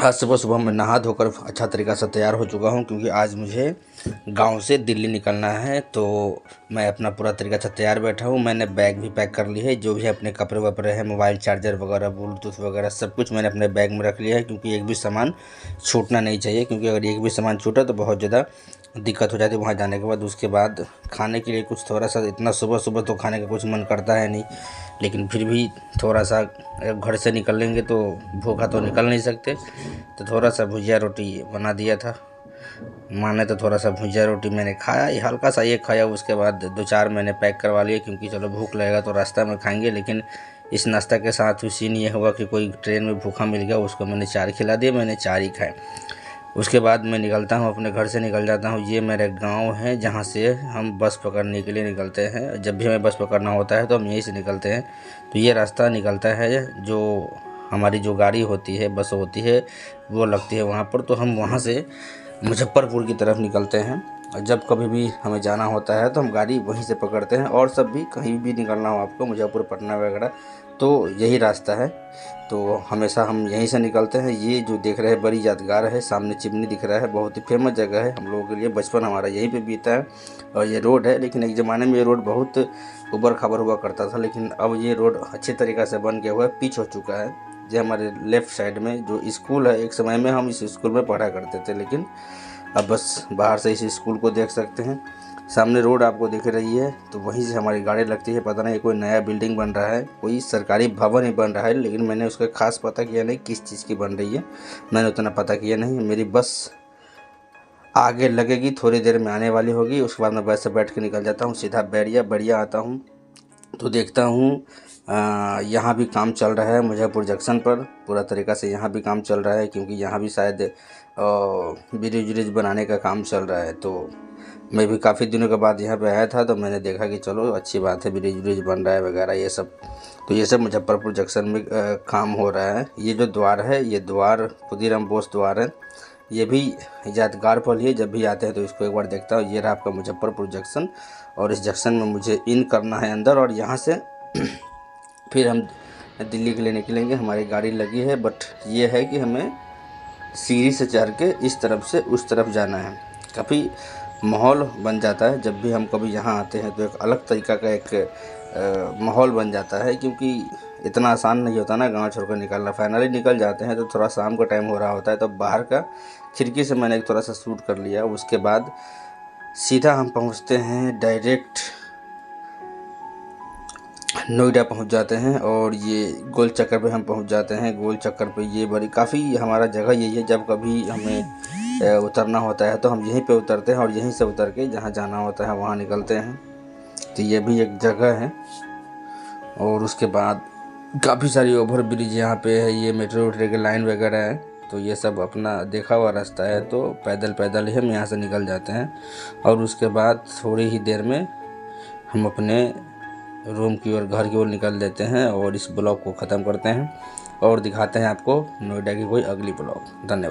आज सुबह-सुबह मैं नहा धोकर अच्छा तरीक़ा से तैयार हो चुका हूँ, क्योंकि आज मुझे गाँव से दिल्ली निकलना है। तो मैं अपना पूरा तरीक़ा से तैयार बैठा हूँ। मैंने बैग भी पैक कर ली है, जो भी अपने कपड़े-वपड़े हैं, मोबाइल चार्जर वगैरह, ब्लूटूथ वगैरह सब कुछ मैंने अपने बैग में रख लिया है, क्योंकि एक भी सामान छूटना नहीं चाहिए। क्योंकि अगर एक भी सामान छूटा तो बहुत ज़्यादा दिक्कत हो जाती है वहाँ जाने के बाद। उसके बाद खाने के लिए कुछ थोड़ा सा, इतना सुबह-सुबह तो खाने का कुछ मन करता है नहीं, लेकिन फिर भी थोड़ा सा घर से निकलेंगे तो भूखा तो निकल नहीं सकते। तो थोड़ा सा भुजिया रोटी बना दिया था माँ ने, तो थोड़ा सा भुजिया रोटी मैंने खाया, ये हल्का सा ये खाया। उसके बाद 2-4 मैंने पैक करवा लिए, क्योंकि चलो भूख लगेगा तो रास्ता में खाएंगे। लेकिन इस नाश्ता के साथ सीन ये हुआ कि कोई ट्रेन में भूखा मिल गया, उसको मैंने 4 खिला दिए, मैंने 4 ही खाए। उसके बाद मैं निकलता हूँ, अपने घर से निकल जाता हूँ। ये मेरे गांव है, जहाँ से हम बस पकड़ने के लिए निकलते हैं। जब भी हमें बस पकड़ना होता है तो हम यहीं से निकलते हैं। तो ये रास्ता निकलता है, जो हमारी जो गाड़ी होती है, बस होती है, वो लगती है वहाँ पर। तो हम वहाँ से मुजफ्फरपुर की तरफ निकलते हैं। और जब कभी भी हमें जाना होता है तो हम गाड़ी वहीं से पकड़ते हैं। और सब भी कहीं भी निकलना हो आपको, मुजफ्फरपुर, पटना वगैरह, तो यही रास्ता है। तो हमेशा हम यहीं से निकलते हैं। ये जो देख रहे हैं बड़ी यादगार है, सामने चिमनी दिख रहा है, बहुत ही फेमस जगह है हम लोगों के लिए। बचपन हमारा यहीं पे बीता है। और ये रोड है, लेकिन एक ज़माने में ये रोड बहुत उबड़ खाबड़ हुआ करता था, लेकिन अब ये रोड अच्छे तरीक़े से बन गया हुआ है, पिच हो चुका है। ये हमारे लेफ़्ट साइड में जो स्कूल है, एक समय में हम इस स्कूल में पढ़ा करते थे, लेकिन अब बस बाहर से इस स्कूल को देख सकते हैं। सामने रोड आपको दिख रही है, तो वहीं से हमारी गाड़ी लगती है। पता नहीं कोई नया बिल्डिंग बन रहा है, कोई सरकारी भवन ही बन रहा है, लेकिन मैंने उसका खास पता किया नहीं किस चीज़ की बन रही है, मैंने उतना पता किया नहीं। मेरी बस आगे लगेगी, थोड़ी देर में आने वाली होगी। उसके बाद मैं बस से बैठ के निकल जाता हूँ, सीधा बैरिया आता हूँ। तो देखता हूँ यहाँ भी काम चल रहा है, मुजफ्फरपुर जंक्शन पर पूरा तरीक़ा से यहाँ भी काम चल रहा है, क्योंकि यहाँ भी शायद ब्रिज बनाने का काम चल रहा है। तो मैं भी काफ़ी दिनों के बाद यहाँ पे आया था, तो मैंने देखा कि चलो अच्छी बात है, ब्रिज बन रहा है वगैरह ये सब। तो ये सब मुजफ्फरपुर जंक्शन में काम हो रहा है। ये जो द्वार है, ये द्वार खुदीराम बोस द्वार है। ये भी यादगार पल है, जब भी आते हैं तो इसको एक बार देखता हूँ। ये रहा आपका मुजफ्फरपुर जंक्शन, और इस जंक्शन में मुझे इन करना है अंदर, और यहाँ से फिर हम दिल्ली के लिए निकलेंगे। हमारी गाड़ी लगी है, बट ये है कि हमें सीढ़ी से चढ़ के इस तरफ से उस तरफ जाना है। काफ़ी माहौल बन जाता है जब भी हम कभी यहाँ आते हैं, तो एक अलग तरीक़ा का एक माहौल बन जाता है, क्योंकि इतना आसान नहीं होता ना गांव छोड़कर निकलना। फाइनली निकल जाते हैं तो थोड़ा शाम का टाइम हो रहा होता है, तो बाहर का खिड़की से मैंने थोड़ा सा शूट कर लिया। उसके बाद सीधा हम पहुँचते हैं, डायरेक्ट नोएडा पहुंच जाते हैं, और ये गोल चक्कर पे हम पहुंच जाते हैं। गोल चक्कर पे ये बड़ी काफ़ी हमारा जगह यही है। जब कभी हमें उतरना होता है तो हम यहीं पे उतरते हैं, और यहीं से उतर के जहाँ जाना होता है वहाँ निकलते हैं। तो ये भी एक जगह है। और उसके बाद काफ़ी सारी ओवर ब्रिज यहाँ पे है, ये मेट्रो की लाइन वगैरह है। तो ये सब अपना देखा हुआ रास्ता है, तो पैदल ही हम यहाँ से निकल जाते हैं। और उसके बाद थोड़ी ही देर में हम अपने रूम की ओर, घर की ओर निकल देते हैं, और इस ब्लॉग को ख़त्म करते हैं और दिखाते हैं आपको नोएडा की कोई अगली ब्लॉग। धन्यवाद।